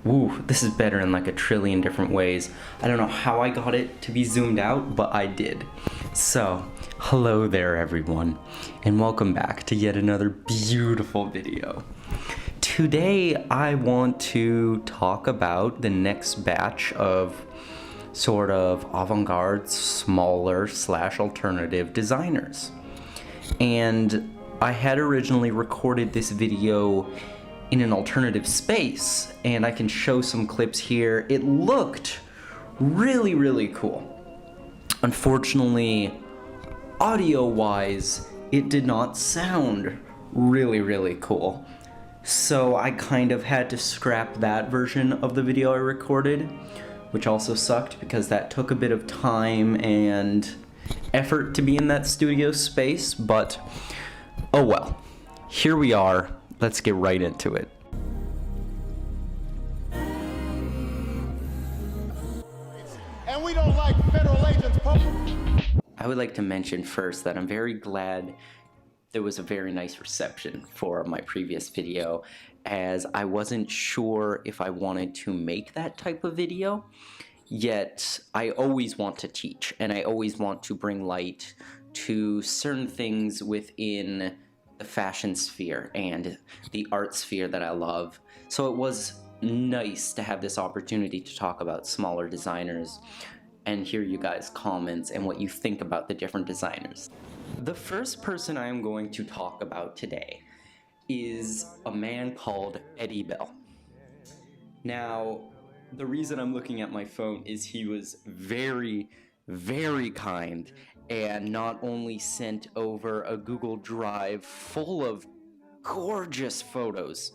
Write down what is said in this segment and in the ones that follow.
Woo, this is better in like a trillion different ways. I don't know how I got it to be zoomed out, but I did. So, hello there everyone, and welcome back to yet another beautiful video. Today I want to talk about the next batch of sort of avant-garde, smaller slash alternative designers. And I had originally recorded this video in an alternative space, and I can show some clips here. It looked really cool. Unfortunately, audio-wise, it did not sound really cool. So I kind of had to scrap that version of the video I recorded, which also sucked because that took a bit of time and effort to be in that studio space, but oh well. Here we are. Let's get right into it. And we don't like federal agents. I would like to mention first that I'm very glad there was a very nice reception for my previous video, as I wasn't sure if I wanted to make that type of video, yet I always want to teach, and I always want to bring light to certain things within the fashion sphere and the art sphere that I love. So it was nice to have this opportunity to talk about smaller designers and hear you guys' comments and what you think about the different designers. The first person I am going to talk about today is a man called Eddie Bell. Now, the reason I'm looking at my phone is he was very kind and not only sent over a Google Drive full of gorgeous photos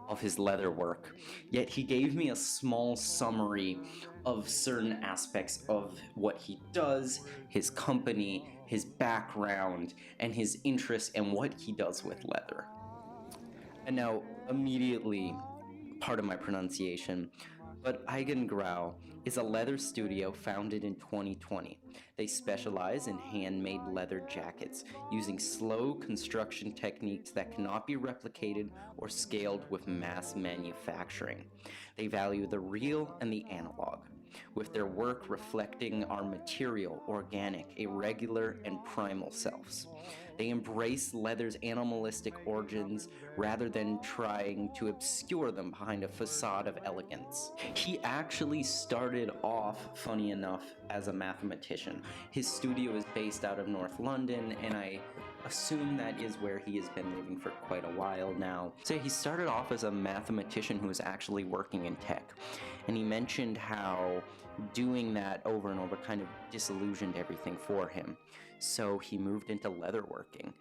of his leather work, yet he gave me a small summary of certain aspects of what he does, his company, his background, and his interest in what he does with leather. And now, immediately, pardon my pronunciation, but Eigenrau is a leather studio founded in 2020. They specialize in handmade leather jackets using slow construction techniques that cannot be replicated or scaled with mass manufacturing. They value the real and the analog, with their work reflecting our material, organic, irregular, and primal selves. They embrace leather's animalistic origins rather than trying to obscure them behind a facade of elegance. He actually started off, funny enough, as a mathematician. His studio is based out of North London, and I assume that is where he has been living for quite a while now. So he started off as a mathematician who was actually working in tech, and he mentioned how doing that over and over kind of disillusioned everything for him. So he moved into leatherworking.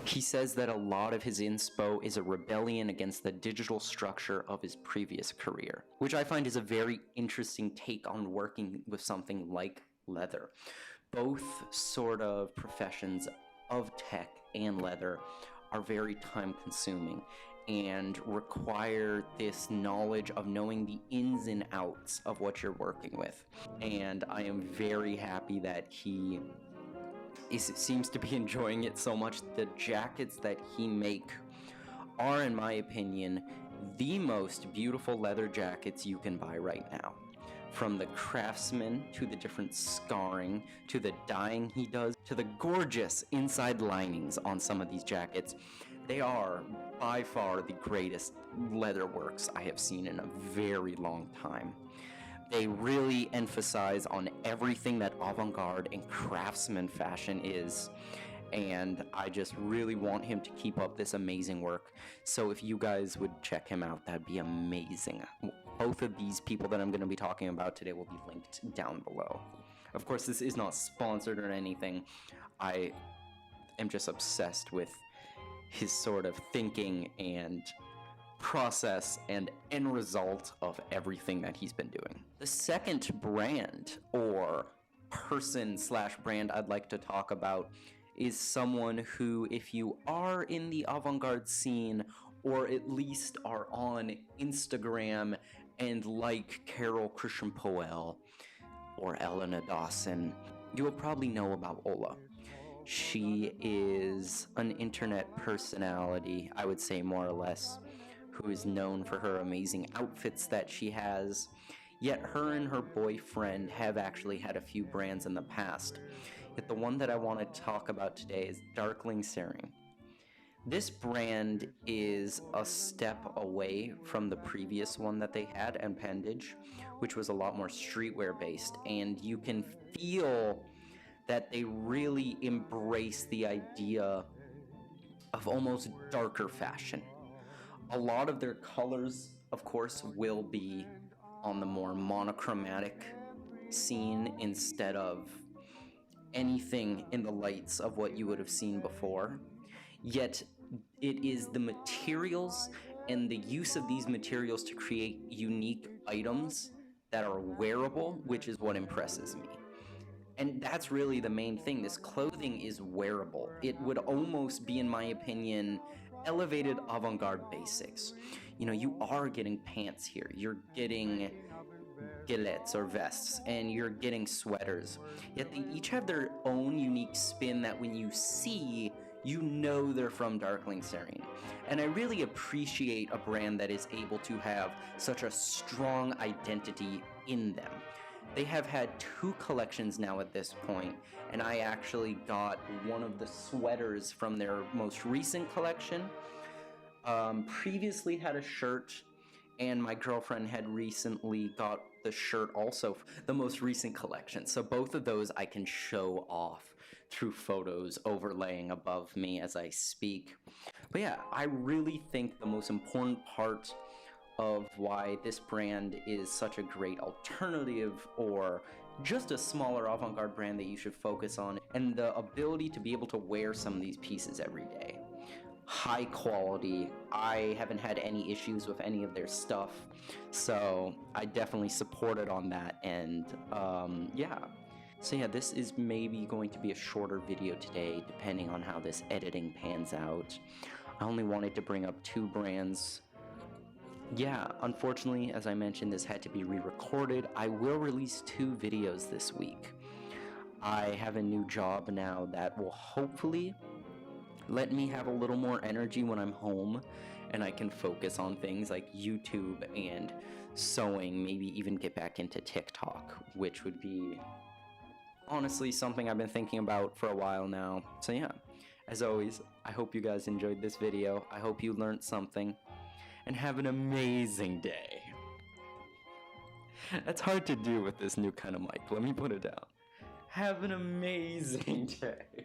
He says that a lot of his inspo is a rebellion against the digital structure of his previous career, which I find is a very interesting take on working with something like leather. Both sort of professions of tech and leather are very time consuming and require this knowledge of knowing the ins and outs of what you're working with. And I am very happy that he seems to be enjoying it so much. The jackets that he make are, in my opinion, the most beautiful leather jackets you can buy right now. From the craftsman, to the different scarring, to the dyeing he does, to the gorgeous inside linings on some of these jackets. They are by far the greatest leather works I have seen in a very long time. They really emphasize on everything that avant-garde and craftsman fashion is, and I just really want him to keep up this amazing work. So if you guys would check him out, that'd be amazing. Both of these people that I'm going to be talking about today will be linked down below. Of course, this is not sponsored or anything. I am just obsessed with his sort of thinking and process and end result of everything that he's been doing. The second brand or person slash brand I'd like to talk about is someone who, if you are in the avant-garde scene or at least are on Instagram and like Christian Poell or Elena Dawson, you will probably know about Ola. She is an internet personality, I would say, more or less, who is known for her amazing outfits that she has. Yet her and her boyfriend have actually had a few brands in the past. Yet the one that I want to talk about today is Darkling Serein. This brand is a step away from the previous one that they had, Appendage, which was a lot more streetwear based, and you can feel that they really embrace the idea of almost darker fashion. A lot of their colors, of course, will be on the more monochromatic scene instead of anything in the lights of what you would have seen before. Yet it is the materials and the use of these materials to create unique items that are wearable, which is what impresses me. And that's really the main thing. This clothing is wearable. It would almost be, in my opinion, elevated avant-garde basics. You know, you are getting pants here. You're getting gilets or vests, and you're getting sweaters. Yet they each have their own unique spin that when you see, you know they're from Darkling Serein. And I really appreciate a brand that is able to have such a strong identity in them. They have had 2 collections now at this point, and I actually got one of the sweaters from their most recent collection. Previously had a shirt, and my girlfriend had recently got the shirt also, the most recent collection. So both of those I can show off through photos overlaying above me as I speak. But yeah, I really think the most important part of why this brand is such a great alternative or just a smaller avant-garde brand that you should focus on, and the ability to be able to wear some of these pieces every day. High quality. I haven't had any issues with any of their stuff, so I definitely supported on that. And yeah, so yeah, this is maybe going to be a shorter video today depending on how this editing pans out. I only wanted to bring up 2 brands. Yeah, unfortunately, as I mentioned, this had to be re-recorded. I will release 2 videos this week. I have a new job now that will hopefully let me have a little more energy when I'm home, and I can focus on things like YouTube and sewing, maybe even get back into TikTok, which would be honestly something I've been thinking about for a while now. So yeah, as always, I hope you guys enjoyed this video. I hope you learned something, and have an amazing day. That's hard to do with this new kind of mic. Let me put it down. Have an amazing day.